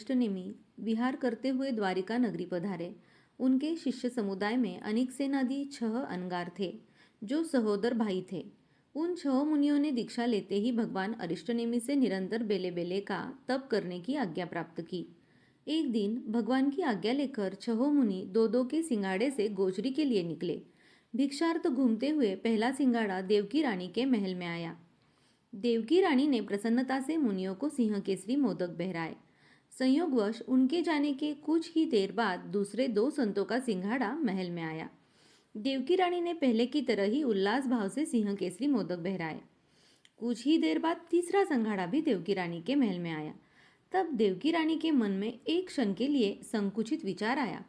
अरिष्टनेमी विहार करते हुए द्वारिका नगरी पधारे। उनके शिष्य समुदाय में अनेक सेनादी 6 अनगार थे जो सहोदर भाई थे। उन 6 मुनियों ने दीक्षा लेते ही भगवान अरिष्टनेमी से निरंतर बेले बेले का तप करने की आज्ञा प्राप्त की। एक दिन भगवान की आज्ञा लेकर 6 मुनि दो दो के सिंगाड़े से गोचरी के लिए निकले। भिक्षार्थ घूमते हुए पहला सिंगाड़ा देवकी रानी के महल में आया। देवकी रानी ने प्रसन्नता से मुनियों को सिंह केसरी मोदक बहराए। संयोगवश उनके जाने के कुछ ही देर बाद दूसरे 2 संतों का सिंघाड़ा महल में आया। देवकी रानी ने पहले की तरह ही उल्लास भाव से सिंह केसरी मोदक बहराए। कुछ ही देर बाद तीसरा संघाड़ा भी देवकी रानी के महल में आया। तब देवकी रानी के मन में एक क्षण के लिए संकुचित विचार आया,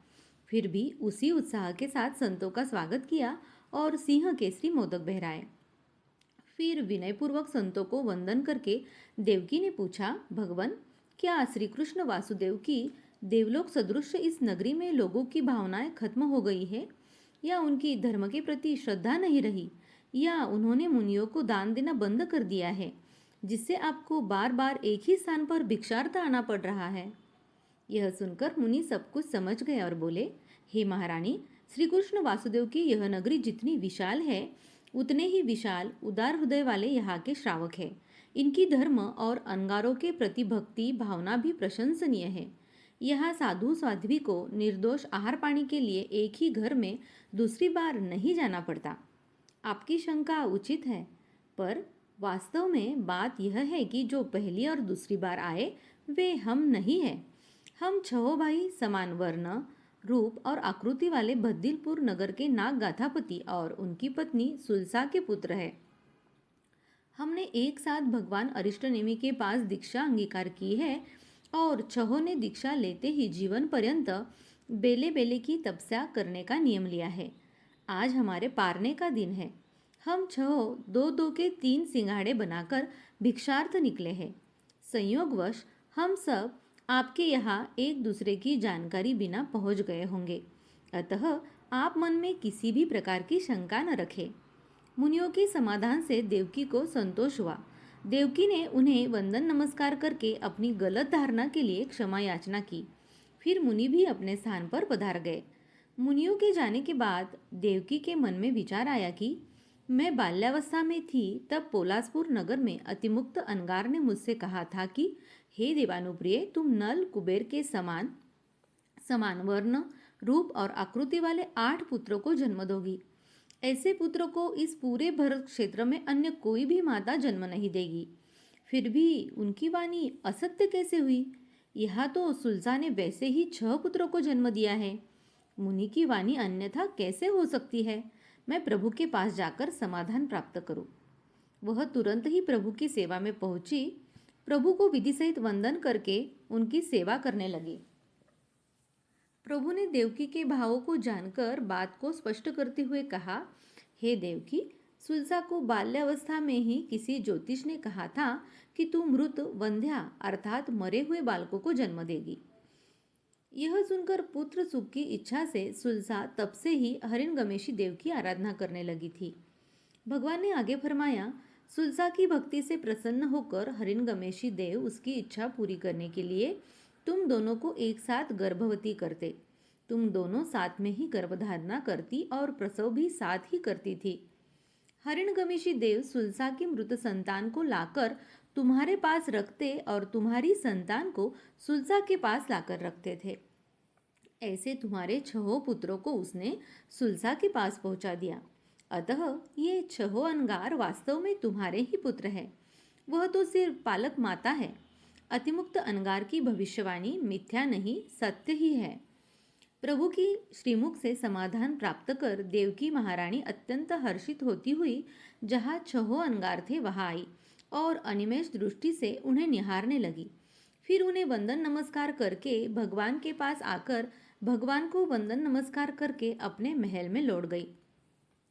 फिर भी उसी उत्साह के साथ संतों का स्वागत किया और सिंह केसरी मोदक बहराए। फिर विनयपूर्वक संतों को वंदन करके देवकी ने पूछा, भगवान, क्या श्री कृष्ण वासुदेव की देवलोक सदृश इस नगरी में लोगों की भावनाएं खत्म हो गई है, या उनकी धर्म के प्रति श्रद्धा नहीं रही, या उन्होंने मुनियों को दान देना बंद कर दिया है, जिससे आपको बार बार एक ही स्थान पर भिक्षार्थ आना पड़ रहा है। यह सुनकर मुनि सब कुछ समझ गए और बोले, हे महारानी, श्री कृष्ण वासुदेव की यह नगरी जितनी विशाल है, उतने ही विशाल उदार हृदय वाले यहाँ के श्रावक हैं। इनकी धर्म और अंगारों के प्रति भक्ति भावना भी प्रशंसनीय है। यहाँ साधु साध्वी को निर्दोष आहार पानी के लिए एक ही घर में दूसरी बार नहीं जाना पड़ता। आपकी शंका उचित है, पर वास्तव में बात यह है कि जो पहली और दूसरी बार आए वे हम नहीं हैं। हम 6 भाई समान वर्ण, रूप और आकृति वाले बद्दिलपुर नगर के नाग गाथापति और उनकी पत्नी सुलसा के पुत्र हैं। हमने एक साथ भगवान अरिष्टनेमी के पास दीक्षा अंगीकार की है और 6 ने दीक्षा लेते ही जीवन पर्यंत बेले बेले की तपस्या करने का नियम लिया है। आज हमारे पारने का दिन है। हम 6 दो दो के 3 सिंगाड़े बनाकर भिक्षार्थ निकले हैं। संयोगवश हम सब आपके यहाँ एक दूसरे की जानकारी बिना पहुँच गए होंगे, अतः आप मन में किसी भी प्रकार की शंका न रखें। मुनियों के समाधान से देवकी को संतोष हुआ। देवकी ने उन्हें वंदन नमस्कार करके अपनी गलत धारणा के लिए क्षमा याचना की। फिर मुनि भी अपने स्थान पर पधार गए। मुनियों के जाने के बाद देवकी के मन में विचार आया कि मैं बाल्यावस्था में थी तब पोलासपुर नगर में अतिमुक्त अनगार ने मुझसे कहा था कि हे देवानुप्रिय, तुम नल कुबेर के समान समान वर्ण, रूप और आकृति वाले 8 पुत्रों को जन्म दोगी। ऐसे पुत्रों को इस पूरे भरत क्षेत्र में अन्य कोई भी माता जन्म नहीं देगी। फिर भी उनकी वाणी असत्य कैसे हुई? यहाँ तो सुलसा ने वैसे ही 6 पुत्रों को जन्म दिया है। मुनि की वाणी अन्यथा कैसे हो सकती है? मैं प्रभु के पास जाकर समाधान प्राप्त करूं। वह तुरंत ही प्रभु की सेवा में पहुंची। प्रभु को विधि सहित वंदन करके उनकी सेवा करने लगी। प्रभु ने देवकी के भावों को जानकर बात को स्पष्ट करते हुए कहा, हे देवकी, सुलसा को बाल्यावस्था में ही किसी ज्योतिष ने कहा था कि तू मृत वंध्या अर्थात मरे हुए बालकों को जन्म देगी। यह सुनकर पुत्र सुख की इच्छा से सुलसा तब से ही हरिणगमेशी देव की आराधना करने लगी थी। भगवान ने आगे फरमाया, सुलसा की भक्ति से प्रसन्न होकर हरिणगमेशी देव उसकी इच्छा पूरी करने के लिए तुम दोनों को एक साथ गर्भवती करते। तुम दोनों साथ में ही गर्भधारणा करती और प्रसव भी साथ ही करती थी। हरिणगमेशी देव सुलसा की मृत संतान को लाकर तुम्हारे पास रखते और तुम्हारी संतान को सुलसा के पास लाकर रखते थे। ऐसे तुम्हारे 6 पुत्रों को उसने सुलसा के पास पहुंचा दिया। अतः ये 6 अनगार वास्तव में तुम्हारे ही पुत्र हैं। वह तो सिर्फ पालक माता है। अतिमुक्त अनगार की भविष्यवाणी मिथ्या नहीं, सत्य ही है। प्रभु की श्रीमुख से समाधान प्राप्त कर देवकी महारानी अत्यंत हर्षित होती हुई जहाँ 6 अनगार थे वहाँ आई और अनिमेष दृष्टि से उन्हें निहारने लगी। फिर उन्हें वंदन नमस्कार करके भगवान के पास आकर भगवान को वंदन नमस्कार करके अपने महल में लौट गई।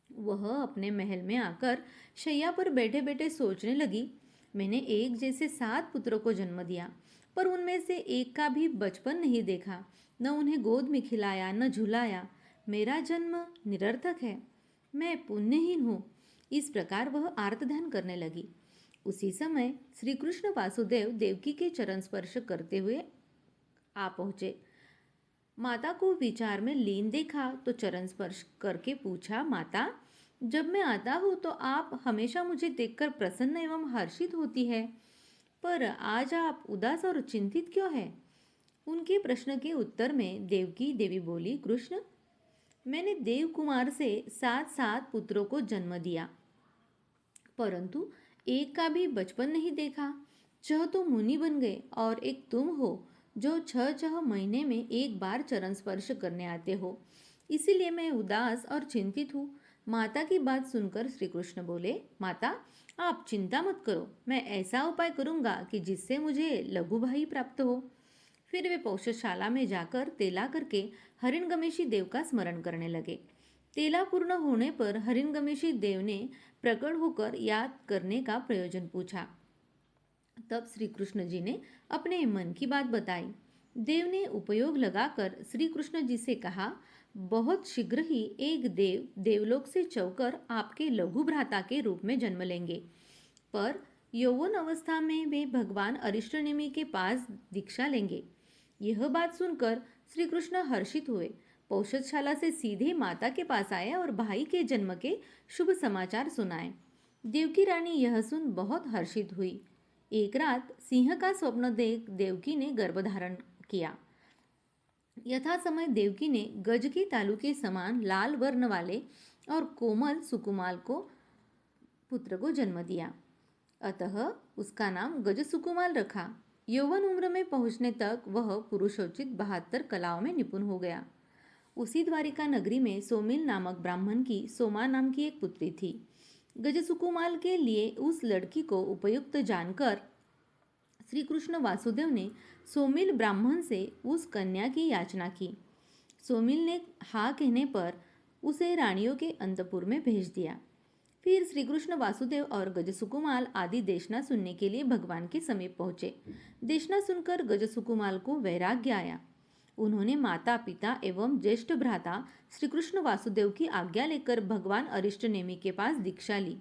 वह अपने महल में आकर शैया पर बैठे बैठे सोचने लगी, मैंने एक जैसे 7 पुत्रों को जन्म दिया, पर उनमें से एक का भी बचपन नहीं देखा, न उन्हें गोद में खिलाया न झुलाया। मेरा जन्म निरर्थक है, मैं पुण्यहीन हूँ। इस प्रकार वह आर्तध्यान करने लगी। उसी समय श्री कृष्ण वासुदेव देवकी के चरण स्पर्श करते हुए आ पहुँचे। माता को विचार में लीन देखा तो चरण स्पर्श करके पूछा, माता, जब मैं आता हूँ तो आप हमेशा मुझे देखकर प्रसन्न एवं हर्षित होती है, पर आज आप उदास और चिंतित क्यों है? उनके प्रश्न के उत्तर में देवकी देवी बोली, कृष्ण, मैंने देव कुमार से 7 पुत्रों को जन्म दिया, परंतु एक का भी बचपन नहीं देखा। 6 तो मुनि बन गए और एक तुम हो जो 6 महीने में एक बार चरण स्पर्श करने आते हो, इसीलिए मैं उदास और चिंतित हूँ। माता की बात सुनकर श्री कृष्ण बोले, माता, आप चिंता मत करो, मैं ऐसा उपाय करूँगा कि जिससे मुझे लघु भाई प्राप्त हो। फिर वे पौषशाला में जाकर तेला करके हरिणगमेशी देव का स्मरण करने लगे। तेला पूर्ण होने पर हरिणगमेशी देव ने प्रकट होकर याद करने का प्रयोजन पूछा। तब श्री कृष्ण जी ने अपने मन की बात बताई। देव ने उपयोग लगाकर श्री कृष्ण जी से कहा, बहुत शीघ्र ही एक देव देवलोक से चौकर आपके लघु भ्राता के रूप में जन्म लेंगे, पर यौवन अवस्था में वे भगवान अरिष्टनेमि के पास दीक्षा लेंगे। यह बात सुनकर श्री कृष्ण हर्षित हुए, पौषधशाला से सीधे माता के पास आए और भाई के जन्म के शुभ समाचार सुनाए। देवकी रानी यह सुन बहुत हर्षित हुई। एक रात सिंह का स्वप्न देख देवकी ने गर्भ धारण किया। यथा समय देवकी ने गज के तालू के समान लाल वर्ण वाले और कोमल सुकुमाल को पुत्र को जन्म दिया, अतः उसका नाम गज सुकुमाल रखा। यौवन उम्र में पहुंचने तक वह पुरुषोचित 72 कलाओं में निपुण हो गया। उसी द्वारिका नगरी में सोमिल नामक ब्राह्मण की सोमा नाम की एक पुत्री थी। गज सुकुमाल के लिए उस लड़की को उपयुक्त जानकर श्री कृष्ण वासुदेव ने सोमिल ब्राह्मण से उस कन्या की याचना की। सोमिल ने हाँ कहने पर उसे रानियों के अंतपुर में भेज दिया। फिर श्री कृष्ण वासुदेव और गज सुकुमाल आदि देशना सुनने के लिए भगवान के समीप पहुंचे। देशना सुनकर गज सुकुमाल को वैराग्य आया। उन्होंने माता पिता एवं ज्येष्ठ भ्राता श्री कृष्ण वासुदेव की आज्ञा लेकर भगवान अरिष्टनेमि के पास दीक्षा ली।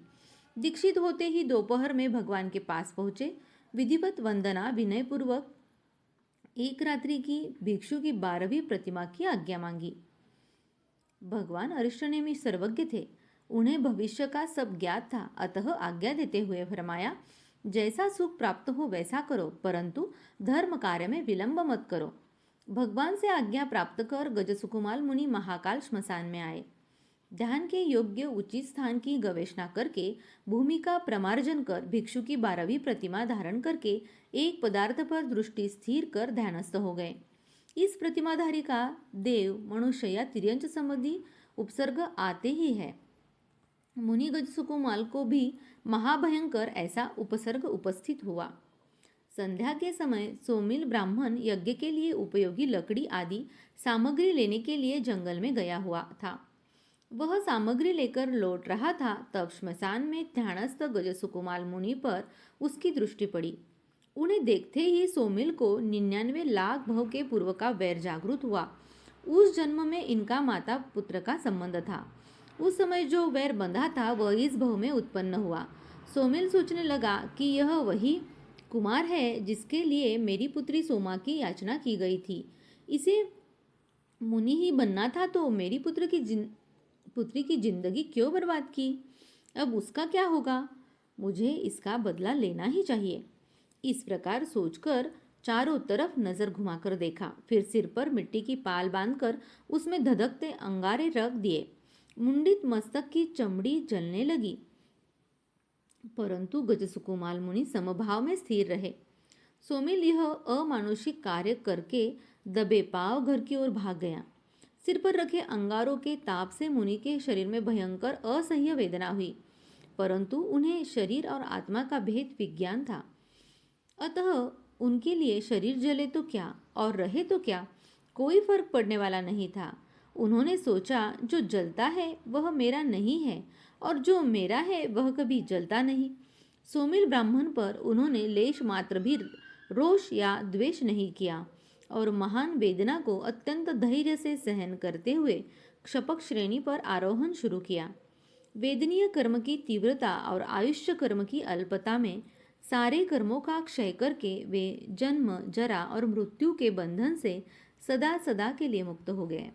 दीक्षित होते ही दोपहर में भगवान के पास पहुंचे। विधिवत वंदना विनयपूर्वक एक रात्रि की भिक्षु की 12वीं प्रतिमा की आज्ञा मांगी। भगवान अरिष्टनेमि सर्वज्ञ थे, उन्हें भविष्य का सब ज्ञात था, अतः आज्ञा देते हुए फरमाया, जैसा सुख प्राप्त हो वैसा करो, परंतु धर्म कार्य में विलंब मत करो। भगवान से आज्ञा प्राप्त कर गज सुकुमाल मुनि महाकाल श्मशान में आए। ध्यान के योग्य उचित स्थान की गवेषणा करके भूमि का प्रमार्जन कर भिक्षु की 12वीं प्रतिमा धारण करके एक पदार्थ पर दृष्टि स्थिर कर ध्यानस्थ हो गए। इस प्रतिमाधारी का देव, मनुष्य या तिर्यंच संबंधी उपसर्ग आते ही है। मुनि गज सुकुमाल को भी महाभयंकर ऐसा उपसर्ग उपस्थित हुआ। संध्या के समय सोमिल ब्राह्मण यज्ञ के लिए उपयोगी लकड़ी आदि सामग्री लेने के लिए जंगल में गया हुआ था। वह सामग्री लेकर लौट रहा था, तब श्मशान में ध्यानस्थ गज सुकुमाल मुनि पर उसकी दृष्टि पड़ी। उन्हें देखते ही सोमिल को 99 लाख भव के पूर्व का वैर जागृत हुआ। उस जन्म में इनका माता पुत्र का संबंध था। उस समय जो वैर बंधा था वह इस भव में उत्पन्न हुआ। सोमिल सोचने लगा कि यह वही कुमार है जिसके लिए मेरी पुत्री सोमा की याचना की गई थी। इसे मुनि ही बनना था तो मेरी पुत्री की जिंदगी क्यों बर्बाद की? अब उसका क्या होगा? मुझे इसका बदला लेना ही चाहिए। इस प्रकार सोचकर चारों तरफ नजर घुमाकर देखा, फिर सिर पर मिट्टी की पाल बांधकर उसमें धधकते अंगारे रख दिए। मुंडित मस्तक की चमड़ी जलने लगी, परंतु गज सुकुमाल मुनि समभाव में स्थिर रहे। सोमिल यह अमानुषिक कार्य करके दबे पांव घर की ओर भाग गया। सिर पर रखे अंगारों के ताप से मुनि के शरीर में भयंकर असह्य वेदना हुई, परंतु उन्हें शरीर और आत्मा का भेद विज्ञान था, अतः उनके लिए शरीर जले तो क्या और रहे तो क्या, कोई फर्क पड़ने वाला नहीं था। उन्होंने सोचा, जो जलता है वह मेरा नहीं है और जो मेरा है वह कभी जलता नहीं। सोमिल ब्राह्मण पर उन्होंने लेश मात्र भी रोष या द्वेष नहीं किया और महान वेदना को अत्यंत धैर्य से सहन करते हुए क्षपक श्रेणी पर आरोहण शुरू किया। वेदनीय कर्म की तीव्रता और आयुष्य कर्म की अल्पता में सारे कर्मों का क्षय करके वे जन्म, जरा और मृत्यु के बंधन से सदा सदा के लिए मुक्त हो गए।